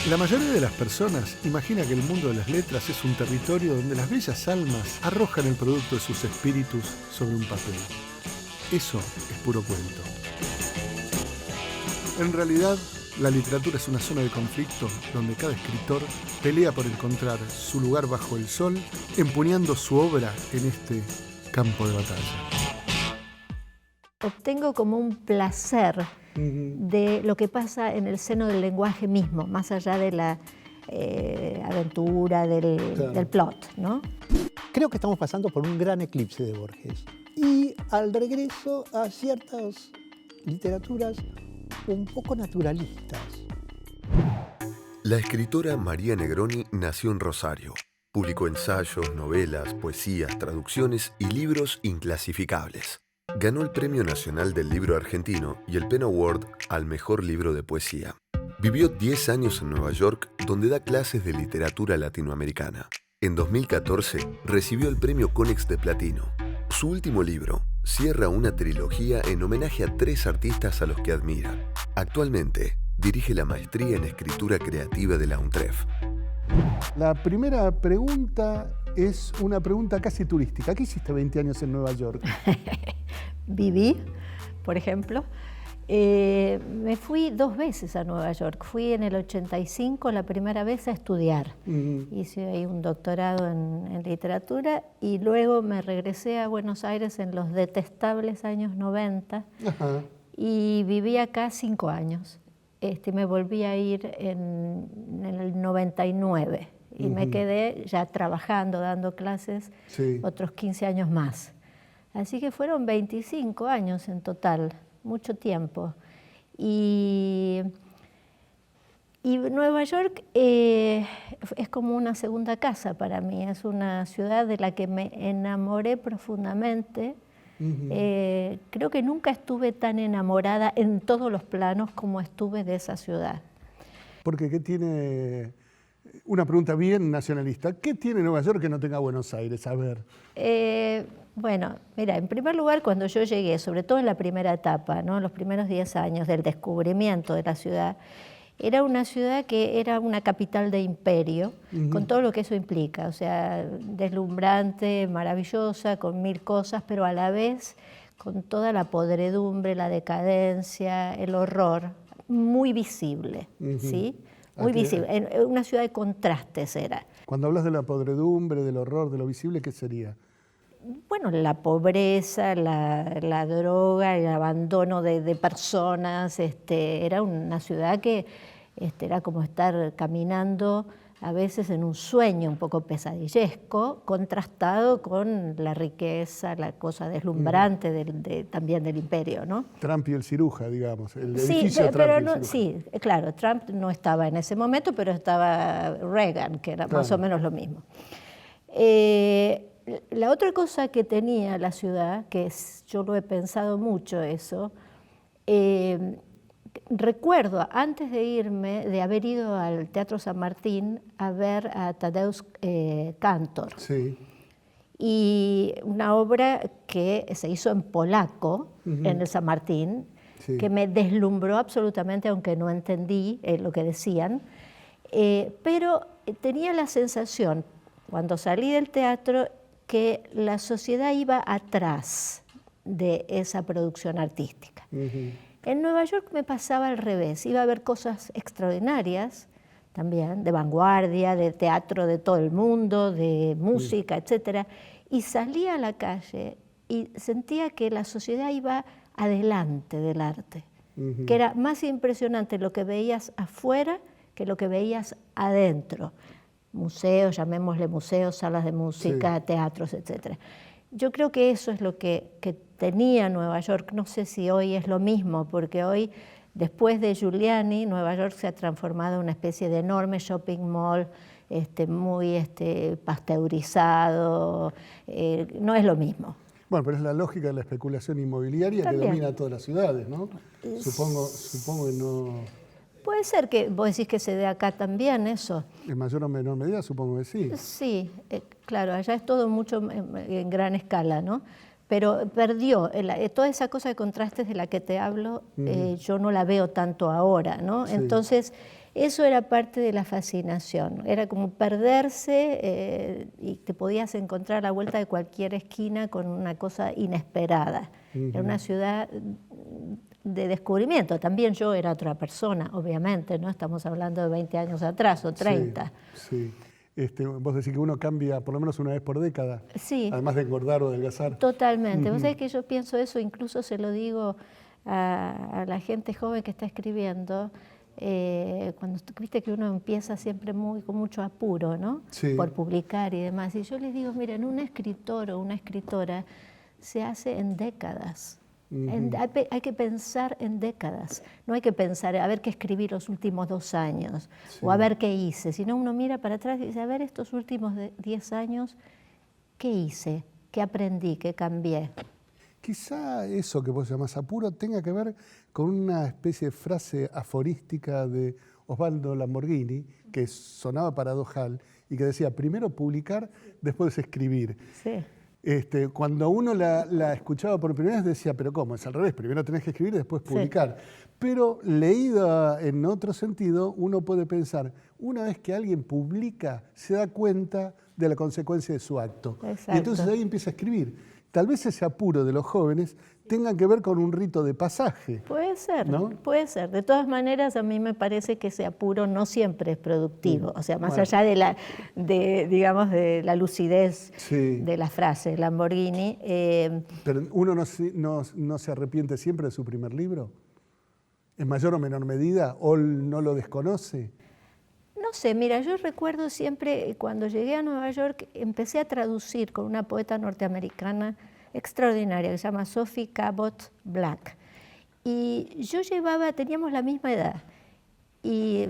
La mayoría de las personas imagina que el mundo de las letras es un territorio donde las bellas almas arrojan el producto de sus espíritus sobre un papel. Eso es puro cuento. En realidad, la literatura es una zona de conflicto donde cada escritor pelea por encontrar su lugar bajo el sol, empuñando su obra en este campo de batalla. Obtengo como un placer de lo que pasa en el seno del lenguaje mismo, más allá de la aventura, del plot, ¿no? Creo que estamos pasando por un gran eclipse de Borges y al regreso a ciertas literaturas un poco naturalistas. La escritora María Negroni nació en Rosario. Publicó ensayos, novelas, poesías, traducciones y libros inclasificables. Ganó el Premio Nacional del Libro Argentino y el PEN Award al Mejor Libro de Poesía. Vivió 10 años en Nueva York, donde da clases de literatura latinoamericana. En 2014 recibió el Premio Konex de Platino. Su último libro cierra una trilogía en homenaje a 3 artistas a los que admira. Actualmente dirige la maestría en escritura creativa de la UNTREF. La primera pregunta es una pregunta casi turística. ¿Qué hiciste 20 años en Nueva York? Viví, por ejemplo. Me fui 2 veces a Nueva York. Fui en el 85 la primera vez a estudiar. Hice ahí un doctorado en literatura y luego me regresé a Buenos Aires en los detestables años 90. Ajá. Y viví acá 5 años. Me volví a ir en el 99 y me quedé ya trabajando, dando clases, otros 15 años más. Así que fueron 25 años en total, mucho tiempo. Y Nueva York es como una segunda casa para mí, es una ciudad de la que me enamoré profundamente. Creo que nunca estuve tan enamorada en todos los planos como estuve de esa ciudad. Porque ¿qué tiene? Una pregunta bien nacionalista. ¿Qué tiene Nueva York que no tenga Buenos Aires? A ver. Bueno, mira, en primer lugar, cuando yo llegué, sobre todo en la primera etapa, ¿no? Los primeros 10 años del descubrimiento de la ciudad, era una ciudad que era una capital de imperio, con todo lo que eso implica, o sea, deslumbrante, maravillosa, con 1000 cosas, pero a la vez con toda la podredumbre, la decadencia, el horror, muy visible, ¿sí? Muy visible, una ciudad de contrastes era. Cuando hablas de la podredumbre, del horror, de lo visible, ¿qué sería? Bueno, la pobreza, la droga, el abandono de personas. Era una ciudad que era como estar caminando a veces en un sueño un poco pesadillesco, contrastado con la riqueza, la cosa deslumbrante también del imperio, ¿no? Trump y el ciruja, digamos, el edificio de Trump pero y el ciruja. Sí, claro, Trump no estaba en ese momento, pero estaba Reagan, que era más o menos lo mismo. La otra cosa que tenía la ciudad, yo lo he pensado mucho eso, recuerdo antes de irme de haber ido al Teatro San Martín a ver a Tadeusz Kantor. Sí. Y una obra que se hizo en polaco en el San Martín, que me deslumbró absolutamente, aunque no entendí lo que decían, pero tenía la sensación, cuando salí del teatro, que la sociedad iba atrás de esa producción artística. En Nueva York me pasaba al revés, iba a ver cosas extraordinarias también, de vanguardia, de teatro de todo el mundo, de música, etc. Y salía a la calle y sentía que la sociedad iba adelante del arte, que era más impresionante lo que veías afuera que lo que veías adentro. Museos, llamémosle museos, salas de música, teatros, etc. Yo creo que eso es lo que tenía Nueva York. No sé si hoy es lo mismo, porque hoy, después de Giuliani, Nueva York se ha transformado en una especie de enorme shopping mall, muy pasteurizado. No es lo mismo. Bueno, pero es la lógica de la especulación inmobiliaria que domina todas las ciudades, ¿no? Supongo que no... Puede ser que vos decís que se dé acá también eso. En mayor o menor medida, supongo que sí. Sí, claro, allá es todo mucho en gran escala, ¿no? Pero perdió, toda esa cosa de contrastes de la que te hablo, yo no la veo tanto ahora, ¿no? Sí. Entonces, Eso era parte de la fascinación, era como perderse y te podías encontrar a la vuelta de cualquier esquina con una cosa inesperada. Era una ciudad de descubrimiento. También yo era otra persona, obviamente, ¿no? Estamos hablando de 20 años atrás o 30. Sí, sí. Vos decís que uno cambia por lo menos una vez por década, sí, además de engordar o adelgazar. Totalmente. Vos sabés que yo pienso eso, incluso se lo digo a la gente joven que está escribiendo, cuando viste que uno empieza siempre con mucho apuro, ¿no? Sí. Por publicar y demás. Y yo les digo, miren, un escritor o una escritora se hace en décadas. Hay que pensar en décadas, no hay que pensar a ver qué escribí los últimos 2 años o a ver qué hice, sino uno mira para atrás y dice, a ver estos últimos 10 años, ¿qué hice? ¿Qué aprendí? ¿Qué cambié? Quizá eso que vos llamás apuro tenga que ver con una especie de frase aforística de Osvaldo Lamborghini, que sonaba paradojal y que decía, primero publicar, después escribir. Sí. Cuando uno la escuchaba por primera vez decía, pero ¿cómo? Es al revés, primero tenés que escribir y después publicar. Sí. Pero leída en otro sentido, uno puede pensar, una vez que alguien publica, se da cuenta de la consecuencia de su acto. Exacto. Y entonces ahí empieza a escribir. Tal vez ese apuro de los jóvenes tenga que ver con un rito de pasaje. Puede ser, ¿no? Puede ser. De todas maneras, a mí me parece que ese apuro no siempre es productivo. O sea, más allá de la lucidez de la frase Lamborghini. ¿Pero uno no se arrepiente siempre de su primer libro? ¿En mayor o menor medida? ¿O no lo desconoce? No sé, mira, yo recuerdo siempre, cuando llegué a Nueva York, empecé a traducir con una poeta norteamericana extraordinaria que se llama Sophie Cabot Black. Y yo teníamos la misma edad y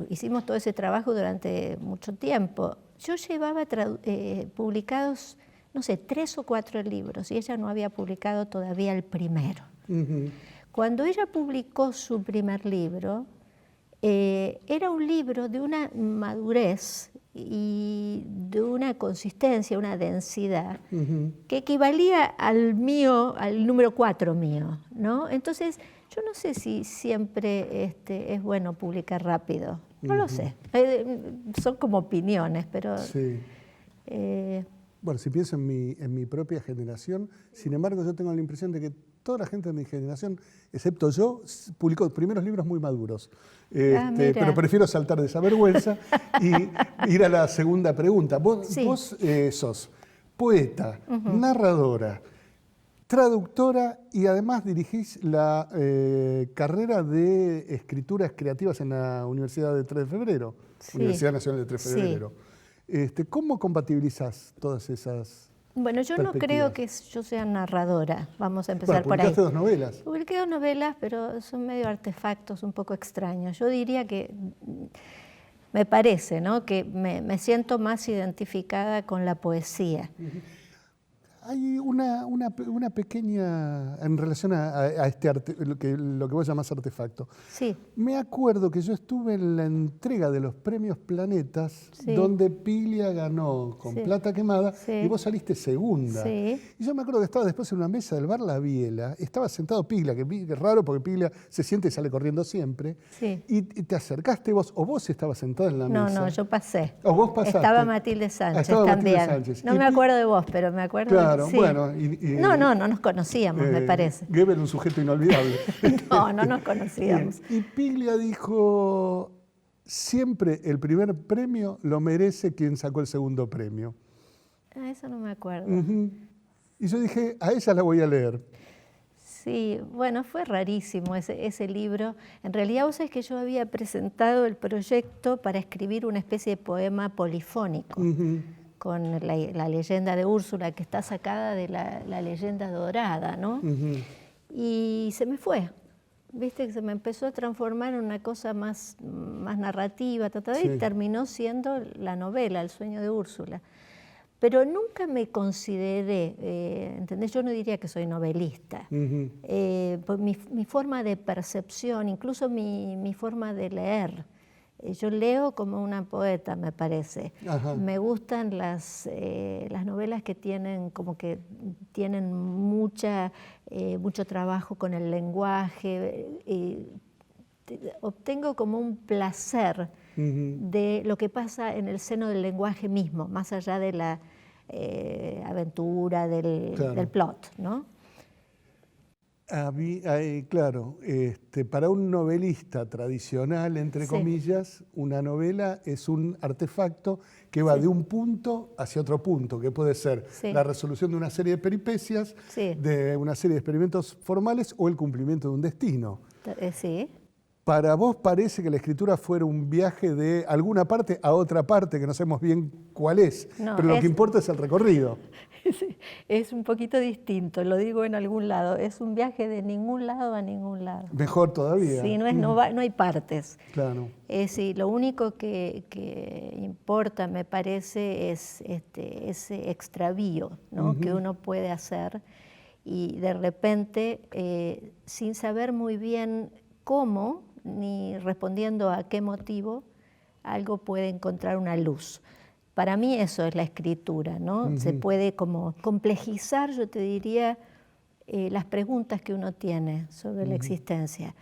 hicimos todo ese trabajo durante mucho tiempo. Yo llevaba publicados, no sé, 3 o 4 libros y ella no había publicado todavía el primero. Cuando ella publicó su primer libro, era un libro de una madurez y de una consistencia, una densidad que equivalía al número 4 mío, ¿no? Entonces, yo no sé si siempre es bueno publicar rápido, no lo sé. Son como opiniones, pero... Sí. Bueno, si pienso en mi propia generación, sin embargo, yo tengo la impresión de que toda la gente de mi generación, excepto yo, publicó primeros libros muy maduros. Pero prefiero saltar de esa vergüenza y ir a la segunda pregunta. Vos sos poeta, narradora, traductora y además dirigís la carrera de escrituras creativas en la Universidad de 3 de Febrero, Universidad Nacional de 3 de Febrero. ¿Cómo compatibilizás todas esas? Bueno, yo no creo que yo sea narradora, vamos a empezar por ahí. Publicaste 2 novelas. Publiqué 2 novelas, pero son medio artefactos un poco extraños. Yo diría que, me parece, ¿no?, que me siento más identificada con la poesía. Hay una pequeña, en relación a este lo que vos llamás artefacto. Sí. Me acuerdo que yo estuve en la entrega de los premios Planetas, donde Piglia ganó con Plata Quemada, y vos saliste segunda. Sí. Y yo me acuerdo que estaba después en una mesa del bar La Biela, estaba sentado Piglia, que es raro porque Piglia se siente y sale corriendo siempre, y te acercaste vos, o vos estabas sentada en la mesa. No, yo pasé. ¿O vos pasaste? Estaba Matilde Sánchez Matilde también. Sánchez. No me acuerdo de vos, pero me acuerdo Claro, sí. bueno. No nos conocíamos, me parece. Goebbels, un sujeto inolvidable. No nos conocíamos. Y Piglia dijo, siempre el primer premio lo merece quien sacó el segundo premio. Eso no me acuerdo. Y yo dije, a ella la voy a leer. Sí, bueno, fue rarísimo ese libro. En realidad, vos sabés que yo había presentado el proyecto para escribir una especie de poema polifónico. Con la leyenda de Úrsula, que está sacada de la leyenda dorada, ¿no? Y se me fue, viste, que se me empezó a transformar en una cosa más narrativa, y terminó siendo la novela, El sueño de Úrsula. Pero nunca me consideré, ¿entendés? Yo no diría que soy novelista. Mi forma de percepción, incluso mi forma de leer, yo leo como una poeta, me parece. Me gustan las novelas que tienen mucho trabajo con el lenguaje. obtengo como un placer de lo que pasa en el seno del lenguaje mismo, más allá de la aventura, del plot, ¿no? Claro, para un novelista tradicional, entre comillas, una novela es un artefacto que va de un punto hacia otro punto, que puede ser la resolución de una serie de peripecias, de una serie de experimentos formales o el cumplimiento de un destino. Sí. ¿Para vos parece que la escritura fuera un viaje de alguna parte a otra parte, que no sabemos bien cuál es, pero lo que importa es el recorrido? Es un poquito distinto, lo digo en algún lado, es un viaje de ningún lado a ningún lado. Mejor todavía. Sí, no hay partes. Claro. Sí, lo único que importa, me parece, es ese extravío, ¿no? Que uno puede hacer y de repente, sin saber muy bien cómo, ni respondiendo a qué motivo, algo puede encontrar una luz. Para mí eso es la escritura, ¿no? Se puede como complejizar, yo te diría, las preguntas que uno tiene sobre la existencia.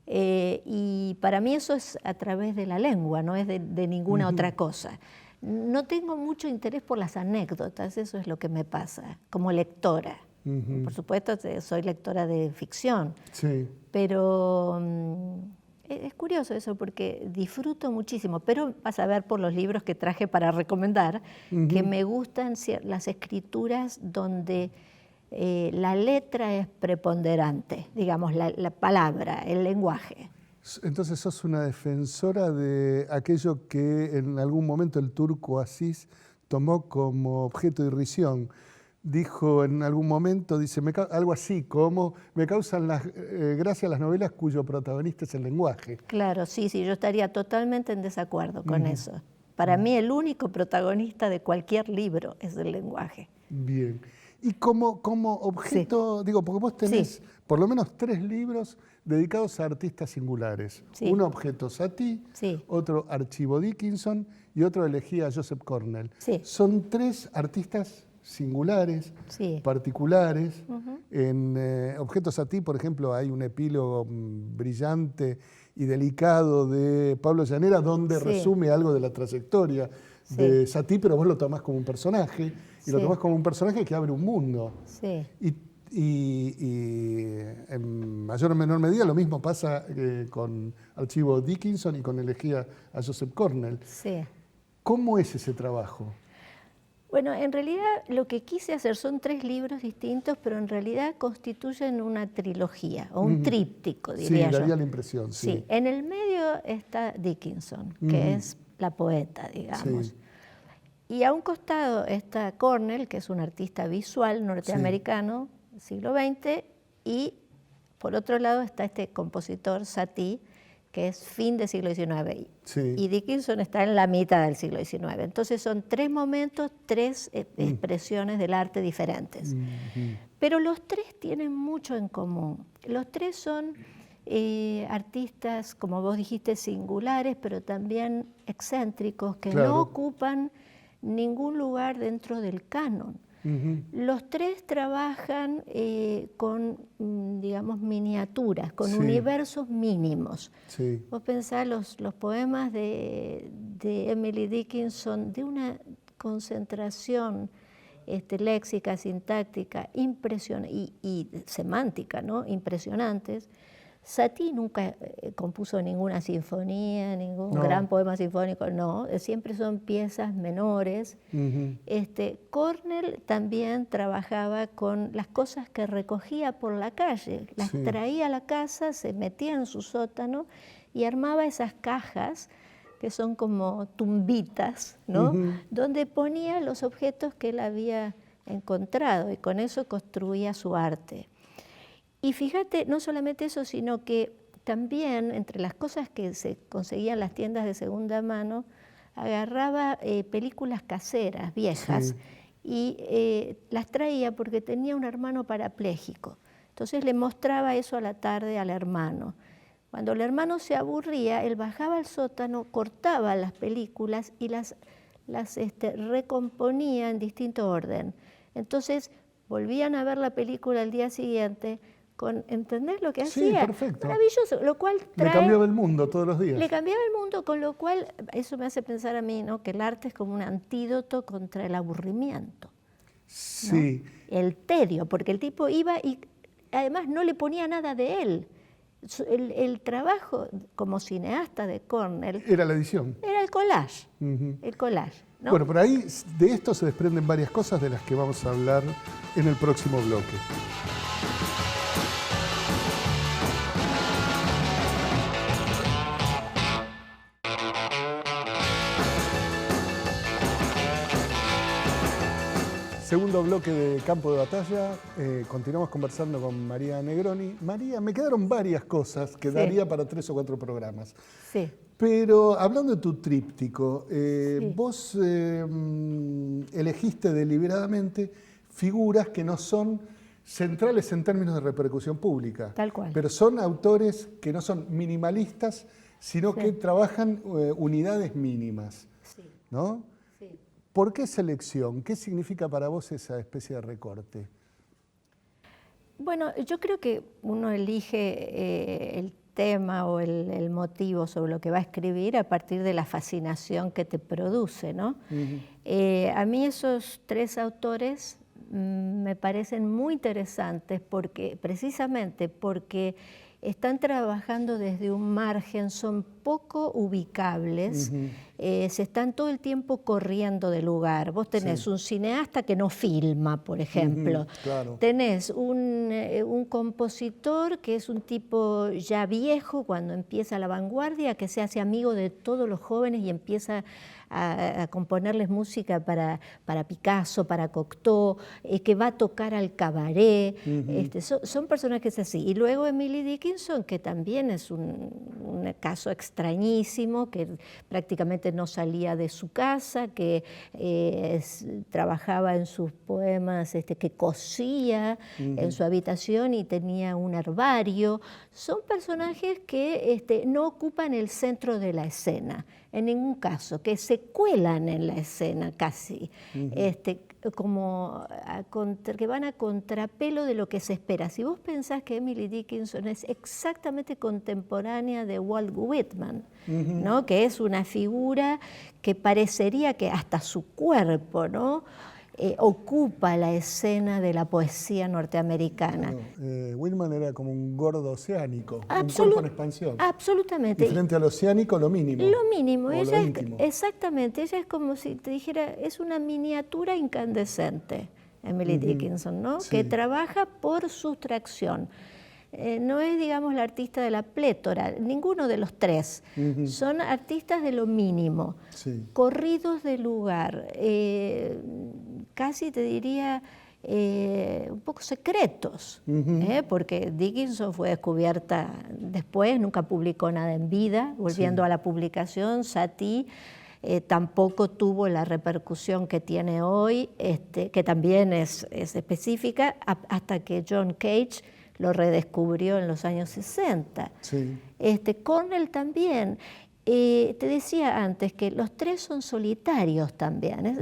Y para mí eso es a través de la lengua, no es de ninguna otra cosa. No tengo mucho interés por las anécdotas, eso es lo que me pasa, como lectora. Por supuesto, soy lectora de ficción, pero es curioso eso porque disfruto muchísimo, pero vas a ver por los libros que traje para recomendar que me gustan las escrituras donde la letra es preponderante, digamos, la palabra, el lenguaje. Entonces sos una defensora de aquello que en algún momento el turco Aziz tomó como objeto de irrisión. Dijo en algún momento, dice algo así como, me causan gracia las novelas cuyo protagonista es el lenguaje. Claro, sí, yo estaría totalmente en desacuerdo con eso. Para mí el único protagonista de cualquier libro es el lenguaje. Bien. Y como objeto, digo, porque vos tenés por lo menos 3 libros dedicados a artistas singulares. Un objeto Satie, otro Archivo Dickinson y otro elegía a Joseph Cornell. Son 3 artistas singulares, particulares. En Objetos Satie, por ejemplo, hay un epílogo brillante y delicado de Pablo Llanera donde resume algo de la trayectoria de Satie, pero vos lo tomás como un personaje, y lo tomás como un personaje que abre un mundo. Y en mayor o menor medida lo mismo pasa con Archivo Dickinson y con Elegía a Joseph Cornell. ¿Cómo es ese trabajo? Bueno, en realidad lo que quise hacer son 3 libros distintos, pero en realidad constituyen una trilogía, o un tríptico, diría yo. Sí, daría la impresión, sí. En el medio está Dickinson, que es la poeta, digamos. Y a un costado está Cornell, que es un artista visual norteamericano, siglo XX, y por otro lado está este compositor Satie, que es fin del siglo XIX, y Dickinson está en la mitad del siglo XIX. Entonces son 3 momentos, 3 expresiones del arte diferentes. Pero los 3 tienen mucho en común. Los 3 son artistas, como vos dijiste, singulares, pero también excéntricos, que no ocupan ningún lugar dentro del canon. Los 3 trabajan con, digamos, miniaturas, con universos mínimos. Vos pensás los poemas de Emily Dickinson, de una concentración léxica, sintáctica, impresionante y semántica, ¿no? Impresionantes. Satie nunca compuso ninguna sinfonía, ningún gran poema sinfónico, no, siempre son piezas menores. Cornell también trabajaba con las cosas que recogía por la calle, las traía a la casa, se metía en su sótano y armaba esas cajas que son como tumbitas, ¿no? Donde ponía los objetos que él había encontrado y con eso construía su arte. Y fíjate, no solamente eso, sino que también entre las cosas que se conseguían en las tiendas de segunda mano, agarraba películas caseras, viejas, y las traía porque tenía un hermano parapléjico. Entonces le mostraba eso a la tarde al hermano. Cuando el hermano se aburría, él bajaba al sótano, cortaba las películas y las recomponía en distinto orden. Entonces volvían a ver la película al día siguiente, ¿entendés lo que Sí, hacía? perfecto. Maravilloso, lo cual Le cambiaba el mundo todos los días. Le cambiaba el mundo, con lo cual eso me hace pensar a mí, ¿no?, que el arte es como un antídoto contra el aburrimiento. Sí. ¿No? El tedio, porque el tipo iba y además no le ponía nada de él. El trabajo como cineasta de Cornell Era la edición. era el collage. El collage, ¿no? Bueno, por ahí de esto se desprenden varias cosas de las que vamos a hablar en el próximo bloque. Segundo bloque de Campo de Batalla, continuamos conversando con María Negroni. María, me quedaron varias cosas que daría para 3 o 4 programas. Sí. Pero hablando de tu tríptico, vos elegiste deliberadamente figuras que no son centrales en términos de repercusión pública. Tal cual. Pero son autores que no son minimalistas, sino que trabajan unidades mínimas. Sí. ¿No? Sí. ¿Por qué selección? ¿Qué significa para vos esa especie de recorte? Bueno, yo creo que uno elige el tema o el motivo sobre lo que va a escribir a partir de la fascinación que te produce, ¿no? A mí esos 3 autores me parecen muy interesantes precisamente porque están trabajando desde un margen, son poco ubicables, se están todo el tiempo corriendo de lugar. Vos tenés un cineasta que no filma, por ejemplo. Claro. Tenés un compositor que es un tipo ya viejo cuando empieza la vanguardia, que se hace amigo de todos los jóvenes y empieza a componerles música para Picasso, para Cocteau, que va a tocar al cabaret. Son personajes así. Y luego Emily Dickinson, que también es un caso extrañísimo, que prácticamente no salía de su casa, que trabajaba en sus poemas, que cosía en su habitación y tenía un herbario. Son personajes que no ocupan el centro de la escena, en ningún caso, que se cuelan en la escena casi, como que van a contrapelo de lo que se espera. Si vos pensás que Emily Dickinson es exactamente contemporánea de Walt Whitman, ¿no?, que es una figura que parecería que hasta su cuerpo, ¿no?, ocupa la escena de la poesía norteamericana. Whitman era como un gordo oceánico, un cuerpo en expansión. Absolutamente. Y frente al oceánico, lo mínimo. Lo mínimo. Ella íntimo. Exactamente. Ella es como si te dijera, es una miniatura incandescente, Emily Dickinson, ¿no? Sí. Que trabaja por sustracción. No es, digamos, la artista de la plétora, ninguno de los 3. Son artistas de lo mínimo, corridos de lugar, casi te diría un poco secretos, porque Dickinson fue descubierta después, nunca publicó nada en vida, volviendo a la publicación. Satie tampoco tuvo la repercusión que tiene hoy, que también es específica, hasta que John Cage lo redescubrió en los años 60. Cornell también. Te decía antes que los 3 son solitarios también,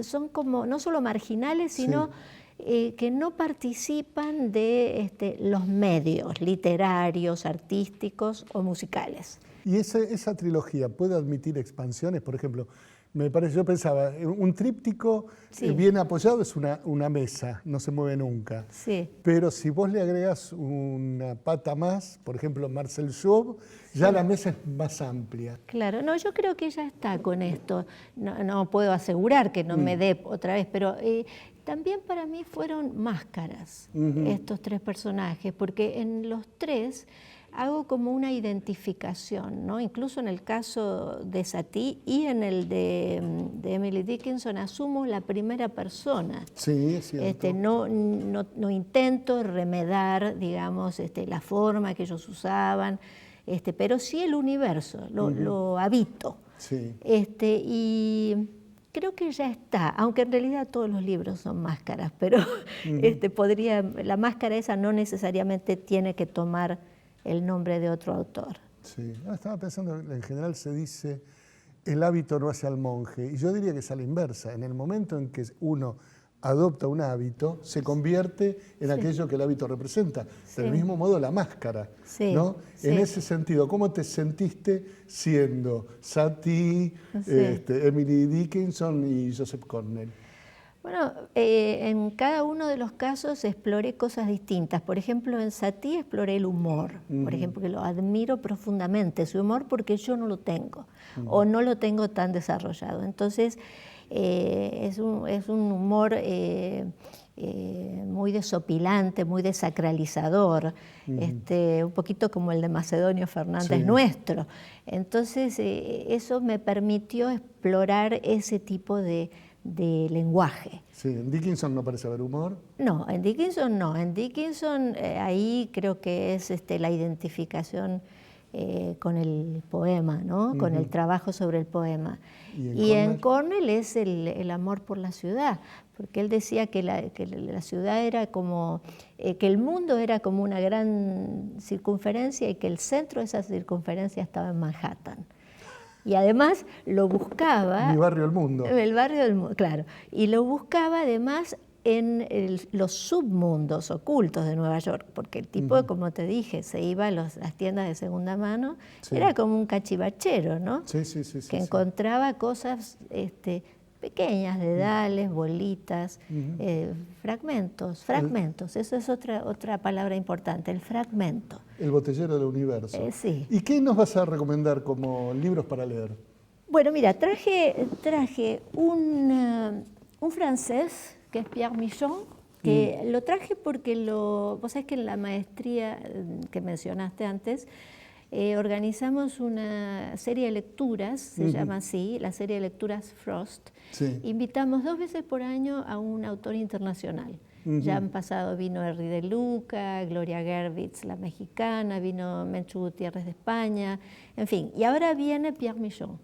son como no solo marginales, sino que no participan de los medios literarios, artísticos o musicales. ¿Y esa trilogía puede admitir expansiones? Por ejemplo, yo pensaba, un tríptico bien apoyado es una mesa, no se mueve nunca. Pero si vos le agregás una pata más, por ejemplo Marcel Schwob, ya la mesa es más amplia. Claro, no, yo creo que ella está con esto. No puedo asegurar que no me dé otra vez, pero también para mí fueron máscaras estos 3 personajes, porque en los 3 hago como una identificación, ¿no? Incluso en el caso de Satie y en el de Emily Dickinson asumo la primera persona. Sí, es cierto. No intento remedar, digamos, la forma que ellos usaban, pero sí el universo, lo habito. Y creo que ya está, aunque en realidad todos los libros son máscaras, pero la máscara esa no necesariamente tiene que tomar el nombre de otro autor. Sí, estaba pensando, en general se dice, el hábito no hace al monje, y yo diría que es a la inversa. En el momento en que uno adopta un hábito, se convierte en aquello que el hábito representa. Del mismo modo la máscara, ¿no? En ese sentido, ¿cómo te sentiste siendo Satie, Emily Dickinson y Joseph Cornell? Bueno, en cada uno de los casos exploré cosas distintas. Por ejemplo, en Satie exploré el humor, por ejemplo, que lo admiro profundamente, su humor, porque yo no lo tengo, o no lo tengo tan desarrollado. Entonces, es un humor muy desopilante, muy desacralizador, un poquito como el de Macedonio Fernández nuestro. Entonces, eso me permitió explorar ese tipo de lenguaje. Sí, en Dickinson no parece haber humor. No, en Dickinson no. En Dickinson ahí creo que es la identificación con el poema, ¿no? Con el trabajo sobre el poema. Y en Cornell es el amor por la ciudad, porque él decía que la ciudad era como, que el mundo era como una gran circunferencia y que el centro de esa circunferencia estaba en Manhattan. Y además lo buscaba... Mi barrio del mundo. El barrio del mundo, claro. Y lo buscaba además en los submundos ocultos de Nueva York, porque el tipo, como te dije, se iba a las tiendas de segunda mano, era como un cachivachero, ¿no? Que encontraba cosas pequeñas, dedales, bolitas, fragmentos, eso es otra palabra importante, el fragmento. El botellero del universo. Sí. ¿Y qué nos vas a recomendar como libros para leer? Bueno, mira, traje un francés, que es Pierre Michon, que lo traje porque vos sabés que en la maestría que mencionaste antes, organizamos una serie de lecturas, se llama así, la serie de lecturas Frost. Invitamos 2 veces por año a un autor internacional. Ya han pasado, vino Henry de Luca, Gloria Gervitz, la mexicana, vino Menchu Gutiérrez de España, en fin. Y ahora viene Pierre Michon,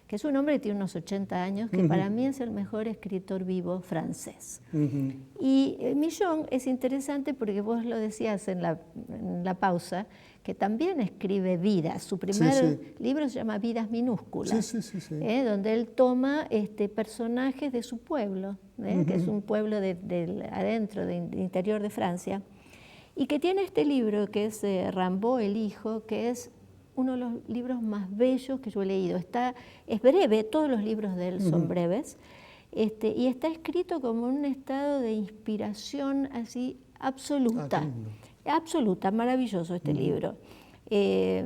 que es un hombre que tiene unos 80 años, que para mí es el mejor escritor vivo francés. Y Michon es interesante porque vos lo decías en la pausa, que también escribe vidas. Su primer libro se llama Vidas Minúsculas, donde él toma personajes de su pueblo, que es un pueblo adentro, del interior de Francia, y que tiene este libro que es Rimbaud, el hijo, que es uno de los libros más bellos que yo he leído. Es breve, todos los libros de él son breves, y está escrito como en un estado de inspiración así absoluta. Absoluta, maravilloso este libro. Y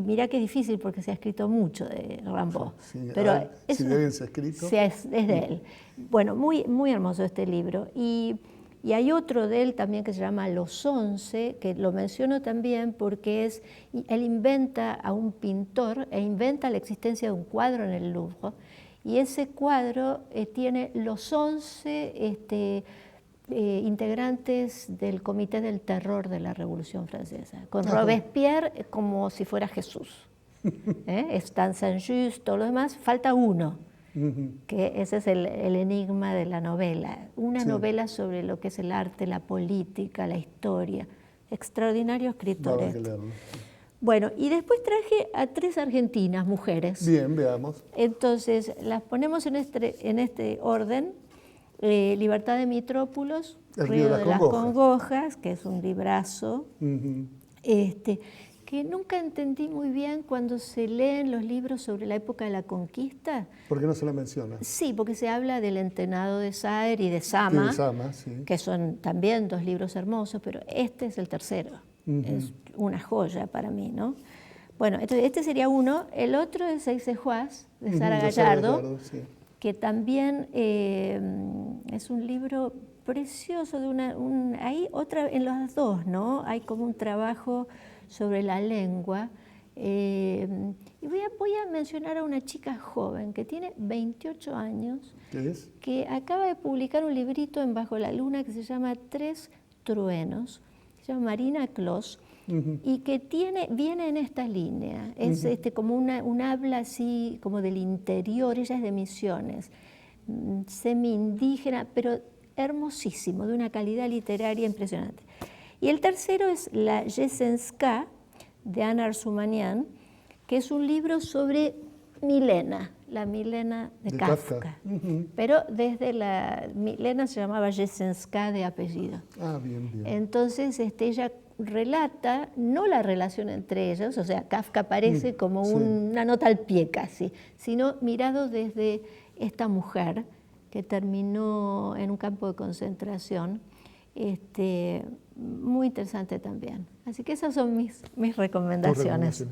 mira que es difícil porque se ha escrito mucho de Rimbaud. Pero si de bien se ha escrito. Es de él. Bueno, muy, muy hermoso este libro. Y hay otro de él también que se llama Los 11, que lo menciono también porque él inventa a un pintor e inventa la existencia de un cuadro en el Louvre. Y ese cuadro tiene los 11... integrantes del Comité del Terror de la Revolución Francesa, con Robespierre como si fuera Jesús. Están Saint-Just, todo lo demás, falta uno, que ese es el enigma de la novela, una novela sobre lo que es el arte, la política, la historia, extraordinario escritor. Bueno, y después traje a 3 argentinas, mujeres. Bien, veamos. Entonces, las ponemos en este orden. Libertad de Mitrópolos, Río de las Congojas, que es un librazo, que nunca entendí muy bien cuando se leen los libros sobre la época de la conquista. ¿Por qué no se la menciona? Sí, porque se habla del Entenado de Saer y de Sama, que son también 2 libros hermosos, pero este es el tercero. Es una joya para mí, ¿no? Bueno, entonces este sería uno. El otro es Seixejuas, de Sara Gallardo, que también es un libro precioso, en las 2, ¿no? Hay como un trabajo sobre la lengua. Y voy a mencionar a una chica joven que tiene 28 años, que acaba de publicar un librito en Bajo la Luna que se llama 3 truenos, se llama Marina Clos, y que viene en esta línea, es como un habla así como del interior, ella es de Misiones, semi-indígena, pero hermosísimo, de una calidad literaria impresionante. Y el tercero es La Yesenska, de Ana Arzumanian, que es un libro sobre Milena, la Milena de Kafka. Pero desde la Milena se llamaba Jesenská de apellido. Ah, bien, bien. Entonces ella relata no la relación entre ellos, o sea, Kafka aparece como una nota al pie casi, sino mirado desde esta mujer que terminó en un campo de concentración, muy interesante también. Así que esas son mis recomendaciones.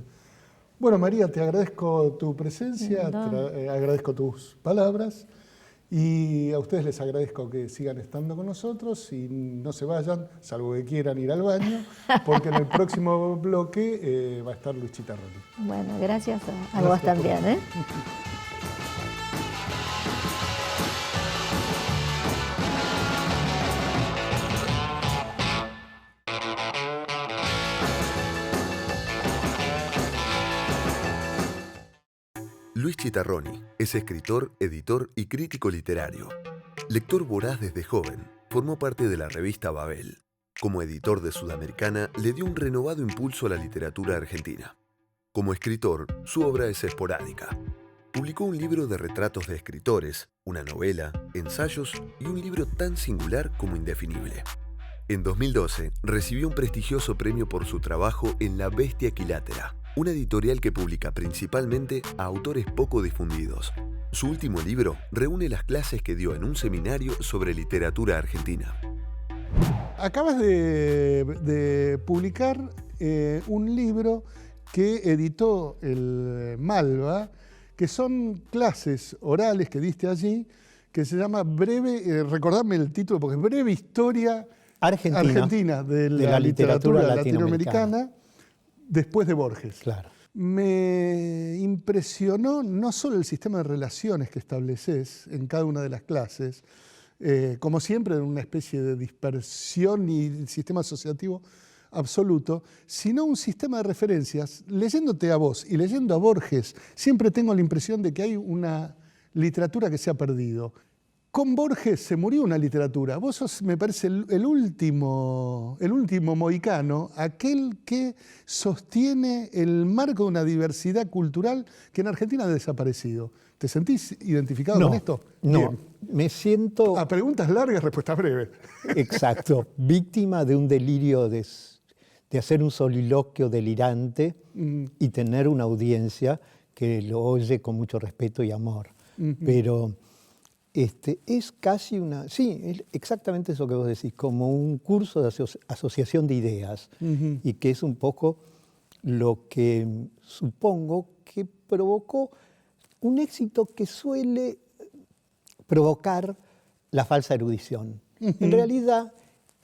Bueno, María, te agradezco tu presencia, agradezco tus palabras y a ustedes les agradezco que sigan estando con nosotros y no se vayan, salvo que quieran ir al baño, porque en el próximo bloque va a estar Luis Chitarroni. Bueno, gracias a vos también. Luis Chitarroni es escritor, editor y crítico literario. Lector voraz desde joven, formó parte de la revista Babel. Como editor de Sudamericana, le dio un renovado impulso a la literatura argentina. Como escritor, su obra es esporádica. Publicó un libro de retratos de escritores, una novela, ensayos y un libro tan singular como indefinible. En 2012, recibió un prestigioso premio por su trabajo en La Bestia Equilátera, una editorial que publica principalmente a autores poco difundidos. Su último libro reúne las clases que dio en un seminario sobre literatura argentina. Acabas de publicar un libro que editó el Malva, que son clases orales que diste allí, que se llama recordadme el título, porque es Breve Historia Argentina de la literatura latinoamericana. Después de Borges. Claro. Me impresionó no solo el sistema de relaciones que estableces en cada una de las clases, como siempre en una especie de dispersión y sistema asociativo absoluto, sino un sistema de referencias. Leyéndote a vos y leyendo a Borges, siempre tengo la impresión de que hay una literatura que se ha perdido. Con Borges se murió una literatura. Vos sos, me parece, el último mohicano, aquel que sostiene el marco de una diversidad cultural que en Argentina ha desaparecido. ¿Te sentís identificado con esto? No, Bien. Me siento... A preguntas largas, respuestas breves. Exacto, víctima de un delirio de hacer un soliloquio delirante y tener una audiencia que lo oye con mucho respeto y amor. Pero... es casi es exactamente eso que vos decís, como un curso de asociación de ideas, y que es un poco lo que supongo que provocó un éxito que suele provocar la falsa erudición. En realidad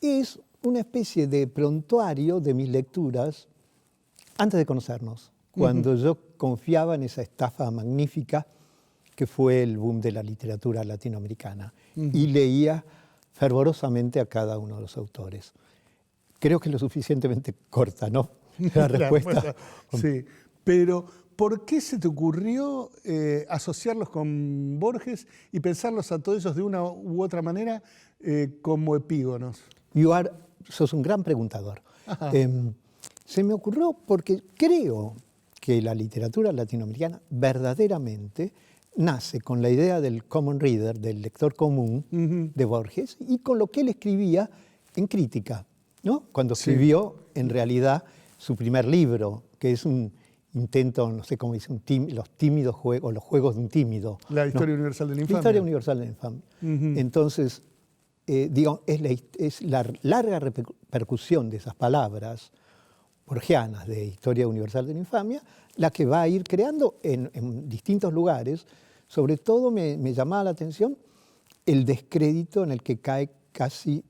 es una especie de prontuario de mis lecturas antes de conocernos, cuando yo confiaba en esa estafa magnífica que fue el boom de la literatura latinoamericana, y leía fervorosamente a cada uno de los autores. Creo que es lo suficientemente corta, ¿no? La respuesta. Sí, pero ¿por qué se te ocurrió asociarlos con Borges y pensarlos a todos ellos de una u otra manera como epígonos? Sos un gran preguntador. Se me ocurrió porque creo que la literatura latinoamericana verdaderamente nace con la idea del common reader, del lector común de Borges, y con lo que él escribía en crítica, ¿no? Cuando escribió, en realidad, su primer libro, que es un intento, no sé cómo dice, los tímidos juegos, los juegos de un tímido. La historia universal de la infamia. La historia universal de la infamia. Entonces, es la larga repercusión de esas palabras borgianas de historia universal de la infamia, la que va a ir creando en distintos lugares. Sobre todo me llamaba la atención el descrédito en el que cae casi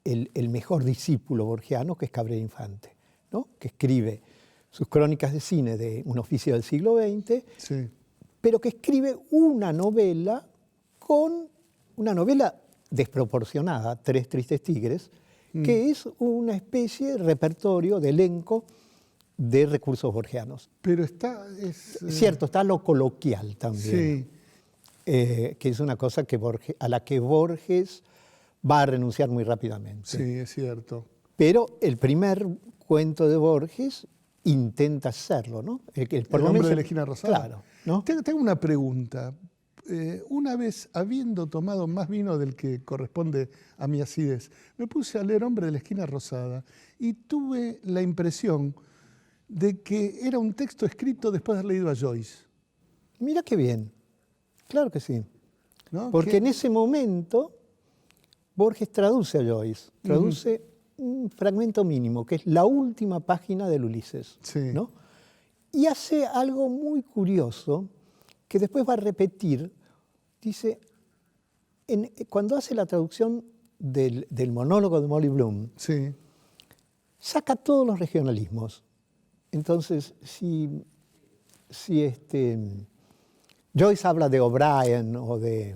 el mejor discípulo borgiano, que es Cabrera Infante, ¿no? Que escribe sus crónicas de cine de un oficio del siglo XX, pero que escribe una novela desproporcionada, Tres tristes tigres, que es una especie de repertorio, de elenco de recursos borgianos. Pero es cierto, está lo coloquial también, que es una cosa a la que Borges va a renunciar muy rápidamente. Sí, es cierto. Pero el primer cuento de Borges intenta hacerlo, ¿no? Por el hombre de la esquina rosada. Claro, ¿no? Tengo una pregunta. Una vez, habiendo tomado más vino del que corresponde a mi acidez, me puse a leer Hombre de la esquina rosada y tuve la impresión de que era un texto escrito después de haber leído a Joyce. Mira qué bien, claro que sí. ¿No? Porque en ese momento Borges traduce a Joyce, traduce un fragmento mínimo, que es la última página del Ulises, sí. ¿no? Y hace algo muy curioso, que después va a repetir. Dice, cuando hace la traducción del monólogo de Molly Bloom, sí. saca todos los regionalismos. Entonces, si Joyce habla de O'Brien o de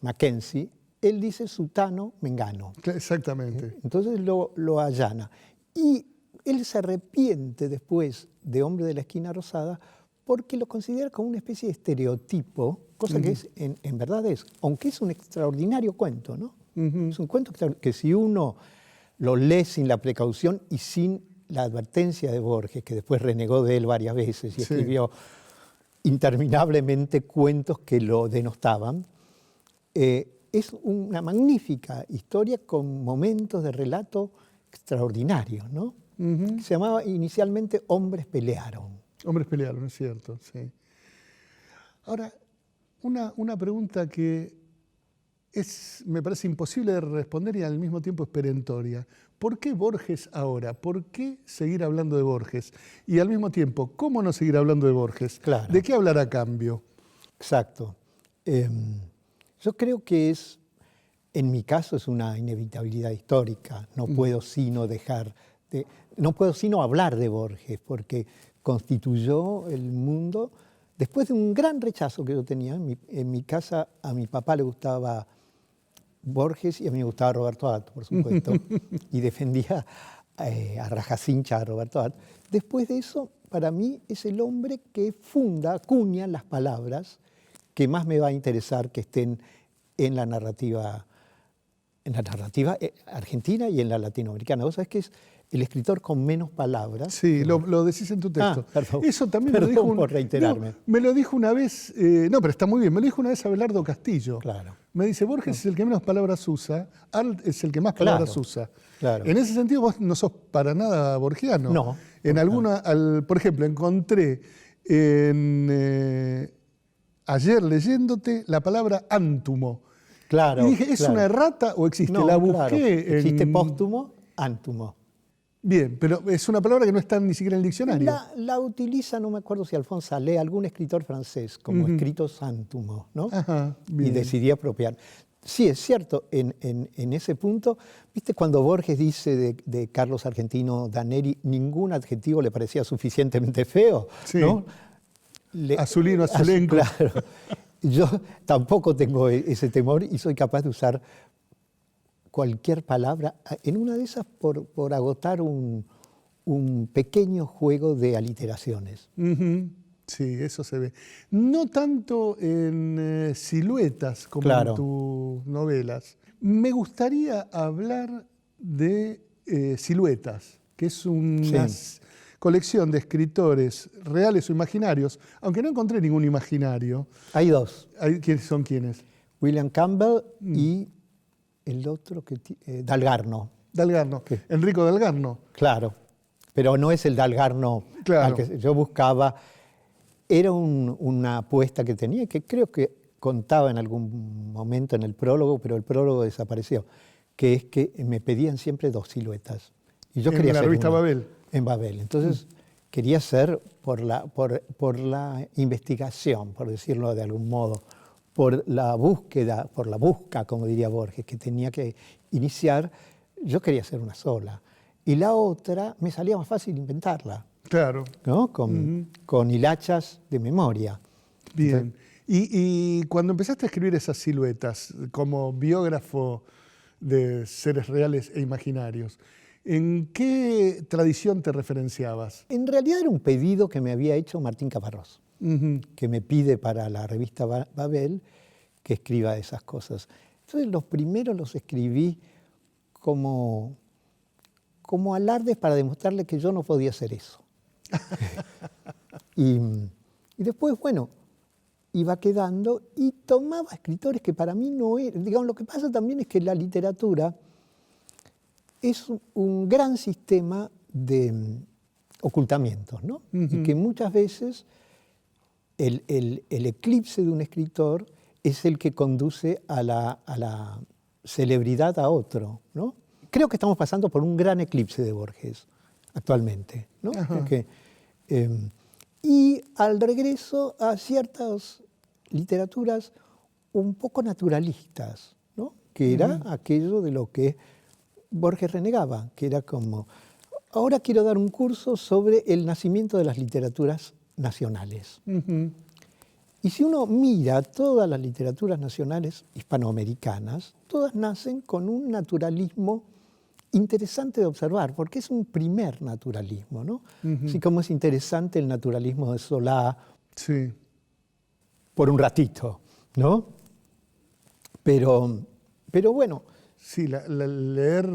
Mackenzie, él dice sutano, mengano. Exactamente. Entonces lo allana. Y él se arrepiente después de Hombre de la esquina rosada porque lo considera como una especie de estereotipo, cosa que es, en verdad es, aunque es un extraordinario cuento, ¿no? Es un cuento que si uno lo lee sin la precaución y sin la advertencia de Borges, que después renegó de él varias veces y escribió interminablemente cuentos que lo denostaban, es una magnífica historia con momentos de relato extraordinarios, ¿no? Se llamaba inicialmente Hombres pelearon. Hombres pelearon, es cierto, sí. Ahora, una pregunta que me parece imposible de responder y al mismo tiempo es perentoria. ¿Por qué Borges ahora? ¿Por qué seguir hablando de Borges? Y al mismo tiempo, ¿cómo no seguir hablando de Borges? Claro. ¿De qué hablar a cambio? Exacto. Yo creo que en mi caso es una inevitabilidad histórica. No puedo sino no puedo sino hablar de Borges, porque constituyó el mundo después de un gran rechazo que yo tenía. En mi casa a mi papá le gustaba Borges y a mí me gustaba Roberto Art, por supuesto, y defendía a rajacincha a Roberto Art. Después de eso, para mí es el hombre que acuña las palabras que más me va a interesar que estén en la narrativa argentina y en la latinoamericana. Vos sabés que es el escritor con menos palabras. Sí, lo decís en tu texto. Perdón. Eso también Perdón por reiterarme. Me lo dijo una vez, no, pero está muy bien, me lo dijo una vez Abelardo Castillo. Claro. Me dice, Borges es el que menos palabras usa, Art es el que más palabras usa. Claro. En ese sentido vos no sos para nada borgiano. No. Por ejemplo, encontré ayer leyéndote la palabra ántumo. Claro. Y dije, ¿es una errata o existe? No, la busqué. Claro. Existe póstumo, ántumo. Bien, pero es una palabra que no está ni siquiera en el diccionario. La utiliza, no me acuerdo si Alphonse Allais, algún escritor francés, como escritos ántumo, ¿no? Ajá, bien. Y decidí apropiar. Sí, es cierto, en ese punto, ¿viste cuando Borges dice de Carlos Argentino Daneri, ningún adjetivo le parecía suficientemente feo? Sí. ¿No? Azulino, azulenco. Claro. Yo tampoco tengo ese temor y soy capaz de usar cualquier palabra, en una de esas por agotar un pequeño juego de aliteraciones. Sí, eso se ve. No tanto en siluetas como en tus novelas. Me gustaría hablar de Siluetas, que es una colección de escritores reales o imaginarios, aunque no encontré ningún imaginario. Hay dos. ¿Quiénes son quiénes? William Campbell y el otro, Dalgarno. Dalgarno, Enrico Dalgarno. Claro, pero no es el Dalgarno al que yo buscaba. Era una apuesta que tenía, que creo que contaba en algún momento en el prólogo, pero el prólogo desapareció, que es que me pedían siempre dos siluetas. Y yo quería ¿En la revista Babel? En Babel. Entonces quería hacer por la investigación, por decirlo de algún modo, por la búsqueda, como diría Borges, que tenía que iniciar, yo quería hacer una sola. Y la otra me salía más fácil inventarla. Claro. ¿No? Con hilachas de memoria. Bien. Y cuando empezaste a escribir esas siluetas como biógrafo de seres reales e imaginarios, ¿en qué tradición te referenciabas? En realidad era un pedido que me había hecho Martín Caparrós, que me pide para la revista Babel que escriba esas cosas. Entonces los primeros los escribí como alardes para demostrarle que yo no podía hacer eso. y después, bueno, iba quedando y tomaba escritores que para mí no eran. Digamos, lo que pasa también es que la literatura es un gran sistema de ocultamientos, ¿no? Y que muchas veces el eclipse de un escritor es el que conduce a la celebridad a otro, ¿no? Creo que estamos pasando por un gran eclipse de Borges actualmente, ¿no? Porque, y al regreso a ciertas literaturas un poco naturalistas, ¿no? Que era aquello de lo que Borges renegaba, que era como, ahora quiero dar un curso sobre el nacimiento de las literaturas nacionales. Y si uno mira todas las literaturas nacionales hispanoamericanas, todas nacen con un naturalismo interesante de observar, porque es un primer naturalismo, ¿no? Así como es interesante el naturalismo de Solá, sí, por un ratito, ¿no? Pero bueno. Sí, leer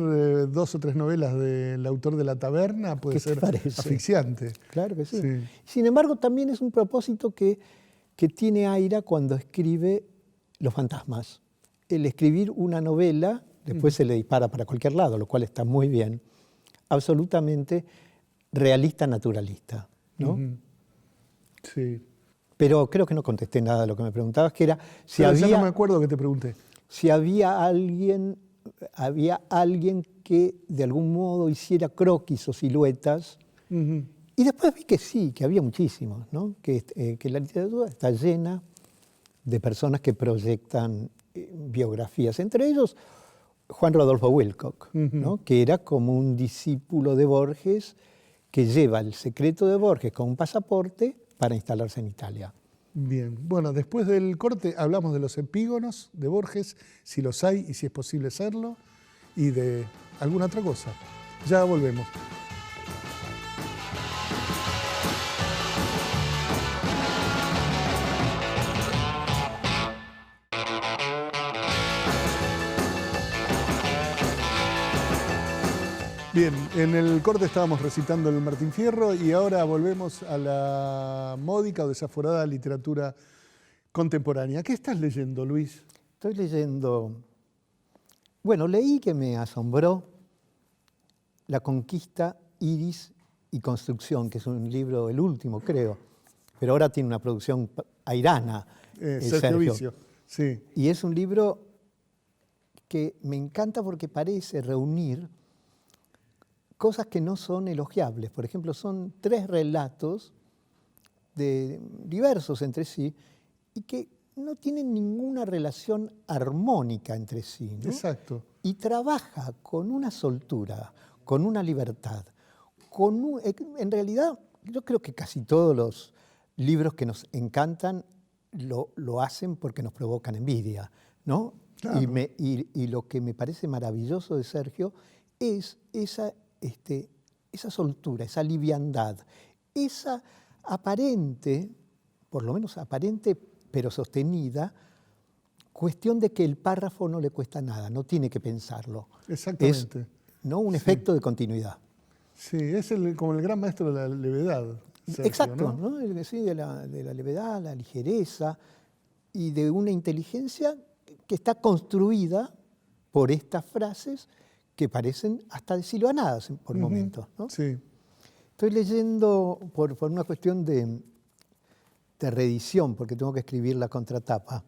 2 o 3 novelas del autor de La Taberna puede ser asfixiante. Claro que sí. Sin embargo, también es un propósito que tiene Aira cuando escribe Los fantasmas. El escribir una novela, después se le dispara para cualquier lado, lo cual está muy bien, absolutamente realista, naturalista, ¿no? Sí. Pero creo que no contesté nada de lo que me preguntabas, que era si Pero había... ya no me acuerdo que te pregunté. Si había alguien que de algún modo hiciera croquis o siluetas. Y después vi que sí, que había muchísimos, ¿no? Que la literatura está llena de personas que proyectan biografías. Entre ellos, Juan Rodolfo Wilcock, ¿no? Que era como un discípulo de Borges que lleva el secreto de Borges con un pasaporte para instalarse en Italia. Bien, bueno, después del corte hablamos de los epígonos de Borges, si los hay y si es posible serlo, y de alguna otra cosa. Ya volvemos. Bien, en el corte estábamos recitando el Martín Fierro y ahora volvemos a la módica o desaforada literatura contemporánea. ¿Qué estás leyendo, Luis? Estoy leyendo... Bueno, leí que me asombró La conquista, Iris y construcción, que es un libro, el último creo, pero ahora tiene una producción airana. Sergio Vicio, sí. Y es un libro que me encanta porque parece reunir cosas que no son elogiables. Por ejemplo, son 3 relatos diversos entre sí y que no tienen ninguna relación armónica entre sí, ¿no? Exacto. Y trabaja con una soltura, con una libertad. En realidad, yo creo que casi todos los libros que nos encantan lo hacen porque nos provocan envidia, ¿no? Claro. Y lo que me parece maravilloso de Sergio es esa soltura, esa liviandad, esa aparente, por lo menos aparente, pero sostenida, cuestión de que el párrafo no le cuesta nada, no tiene que pensarlo. Exactamente. Es, ¿no? Un efecto de continuidad. Sí, es como el gran maestro de la levedad. Sergio, exacto, ¿no? Sí, de la levedad, la ligereza y de una inteligencia que está construida por estas frases que parecen hasta deshilvanadas por momentos, ¿no? Sí. Estoy leyendo por una cuestión de reedición, porque tengo que escribir la contratapa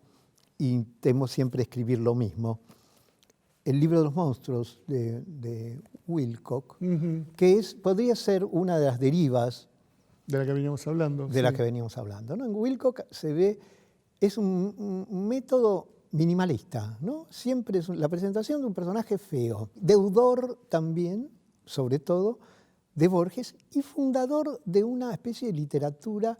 y temo siempre escribir lo mismo. El libro de los monstruos de Wilcock, que podría ser una de las derivas de la que veníamos hablando. De la que veníamos hablando, ¿no? En Wilcock se ve, es un método minimalista, ¿no? Siempre es la presentación de un personaje feo, deudor también, sobre todo, de Borges y fundador de una especie de literatura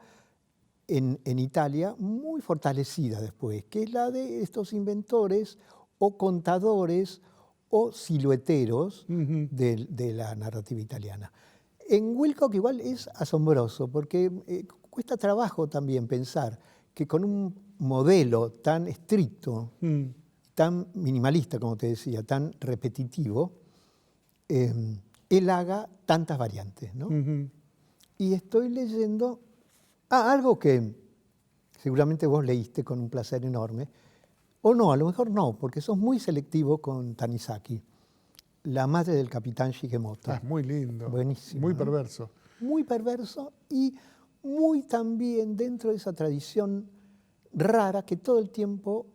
en Italia muy fortalecida después, que es la de estos inventores o contadores o silueteros de la narrativa italiana. En Wilcock igual es asombroso porque cuesta trabajo también pensar que con un modelo tan estricto, tan minimalista, como te decía, tan repetitivo, él haga tantas variantes, ¿no? y estoy leyendo algo que seguramente vos leíste con un placer enorme, o no, a lo mejor no, porque sos muy selectivo con Tanizaki, La madre del capitán Shigemoto. Es muy lindo. Buenísimo. Muy perverso. Muy perverso y muy también dentro de esa tradición rara que todo el tiempo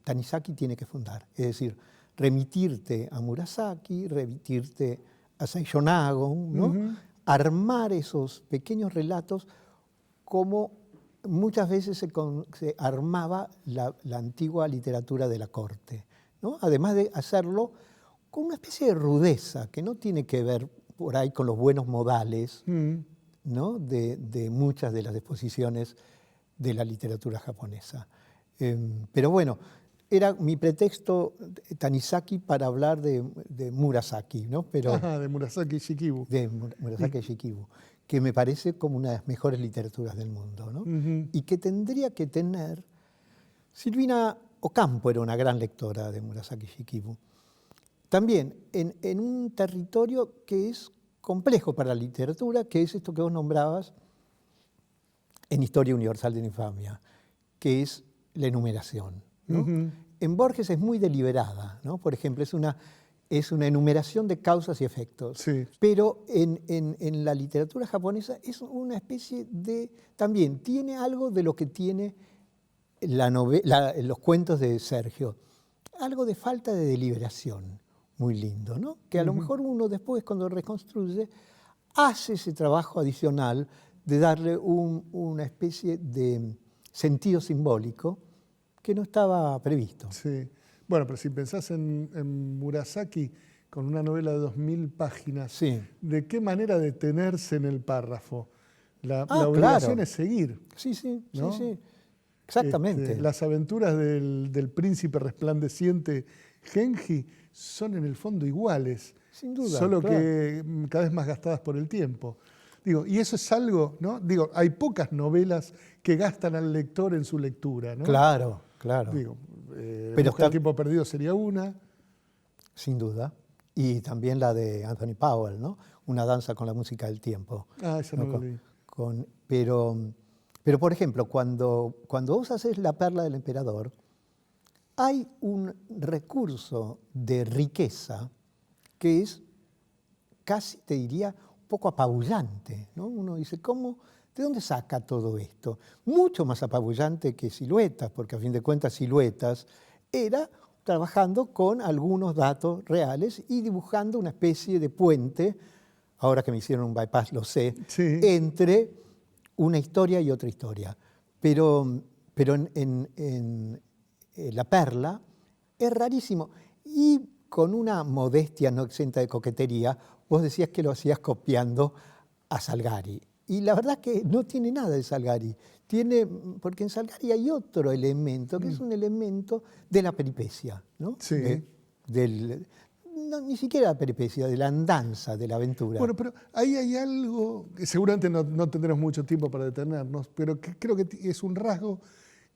Tanizaki tiene que fundar. Es decir, remitirte a Murasaki, remitirte a Seisho Nagon, ¿no? Armar esos pequeños relatos como muchas veces se armaba la antigua literatura de la corte, ¿no? Además de hacerlo con una especie de rudeza que no tiene que ver por ahí con los buenos modales, ¿no? de muchas de las exposiciones de la literatura japonesa. Pero bueno, era mi pretexto Tanizaki para hablar de Murasaki, ¿no? Pero, de Murasaki Shikibu. De Murasaki Shikibu, que me parece como una de las mejores literaturas del mundo, ¿no? Y que tendría que tener... Silvina Ocampo era una gran lectora de Murasaki Shikibu. También en un territorio que es complejo para la literatura, que es esto que vos nombrabas en Historia Universal de la Infamia, que es la enumeración, ¿no? En Borges es muy deliberada, ¿no? Por ejemplo, es una enumeración de causas y efectos. Sí. Pero en la literatura japonesa es una especie de... También tiene algo de lo que tiene los cuentos de Sergio. Algo de falta de deliberación. Muy lindo, ¿no? Que a lo mejor uno después, cuando reconstruye, hace ese trabajo adicional de darle una especie de sentido simbólico que no estaba previsto. Sí. Bueno, pero si pensás en Murasaki, con una novela de 2000 páginas, sí. ¿De qué manera detenerse en el párrafo? La obligación es seguir. Sí, sí, ¿no? Sí. Exactamente. Las aventuras del príncipe resplandeciente Genji son en el fondo iguales. Sin duda. Solo que cada vez más gastadas por el tiempo. Digo, y eso es algo, ¿no? Digo, hay pocas novelas que gastan al lector en su lectura, ¿no? Claro, claro. Digo, pero el tiempo perdido sería una. Sin duda. Y también la de Anthony Powell, ¿no? Una danza con la música del tiempo. Esa no lo leí. Pero, por ejemplo, cuando vos haces La perla del emperador, hay un recurso de riqueza que es casi, te diría, un poco apabullante, ¿no? Uno dice, ¿de dónde saca todo esto? Mucho más apabullante que Siluetas, porque a fin de cuentas Siluetas era trabajando con algunos datos reales y dibujando una especie de puente, ahora que me hicieron un bypass lo sé, sí. Entre una historia y otra historia. Pero en La perla es rarísimo. Y con una modestia no exenta de coquetería, vos decías que lo hacías copiando a Salgari. Y la verdad que no tiene nada de Salgari. Porque en Salgari hay otro elemento, que es un elemento de la peripecia, ¿no? Sí. Ni siquiera la peripecia, de la andanza, de la aventura. Bueno, pero ahí hay algo, que seguramente no tendremos mucho tiempo para detenernos, pero que creo que es un rasgo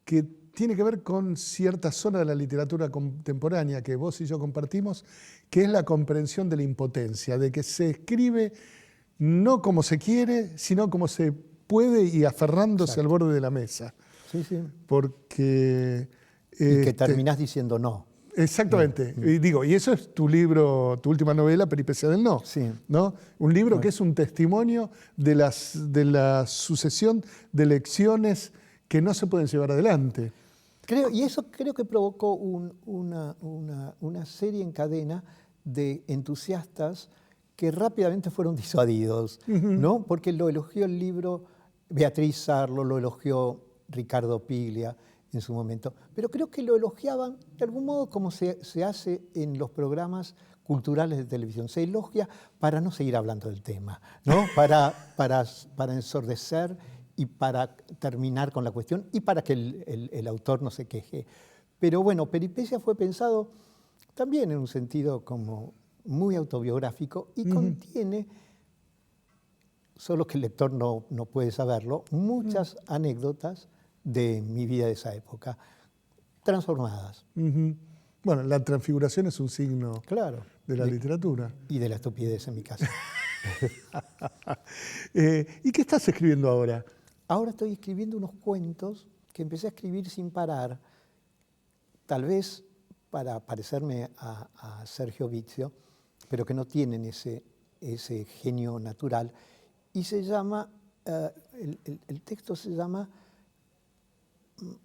que tiene que ver con cierta zona de la literatura contemporánea que vos y yo compartimos, que es la comprensión de la impotencia, de que se escribe no como se quiere, sino como se puede y aferrándose al borde de la mesa. Sí, sí. Porque... y que terminás diciendo no. Exactamente. Y eso es tu libro, tu última novela, Peripecia del No. Sí. ¿No? Un libro que es un testimonio de la sucesión de lecciones que no se pueden llevar adelante. Y eso creo que provocó una serie en cadena de entusiastas que rápidamente fueron disuadidos, ¿no? Porque lo elogió el libro Beatriz Sarlo, lo elogió Ricardo Piglia en su momento, pero creo que lo elogiaban de algún modo como se hace en los programas culturales de televisión. Se elogia para no seguir hablando del tema, ¿no? para ensordecer y para terminar con la cuestión y para que el autor no se queje. Pero bueno, Peripecia fue pensado también en un sentido como muy autobiográfico y contiene, solo que el lector no puede saberlo, muchas anécdotas de mi vida de esa época, transformadas. Bueno, la transfiguración es un signo de la literatura. Y de la estupidez en mi caso. ¿Y qué estás escribiendo ahora? Ahora estoy escribiendo unos cuentos que empecé a escribir sin parar, tal vez para parecerme a Sergio Vizio, pero que no tienen ese genio natural. Y se llama, el texto se llama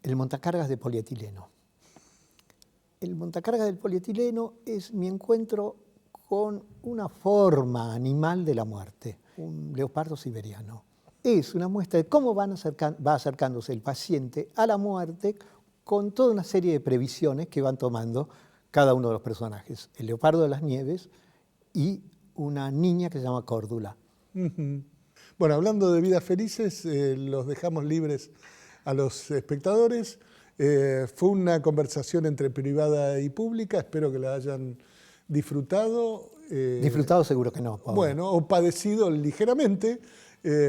El montacargas de polietileno. El montacargas del polietileno es mi encuentro con una forma animal de la muerte, un leopardo siberiano. Es una muestra de cómo va acercándose el paciente a la muerte con toda una serie de previsiones que van tomando cada uno de los personajes. El leopardo de las nieves y una niña que se llama Córdula. Bueno, hablando de vidas felices, los dejamos libres a los espectadores. Fue una conversación entre privada y pública, espero que la hayan disfrutado. Disfrutado seguro que no, Pablo. Bueno, o padecido ligeramente.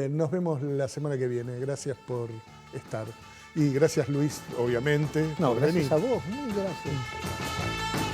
Nos vemos la semana que viene. Gracias por estar. Y gracias, Luis, obviamente. No, por gracias venir. a vos. Muy gracias.